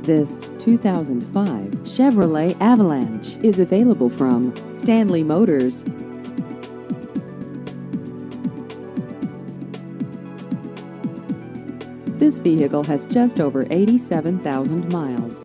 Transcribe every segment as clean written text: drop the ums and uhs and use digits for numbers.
This 2005 Chevrolet Avalanche is available from Stanley Motors. This vehicle has just over 87,000 miles.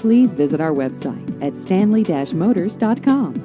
Please visit our website at stanley-motors.com.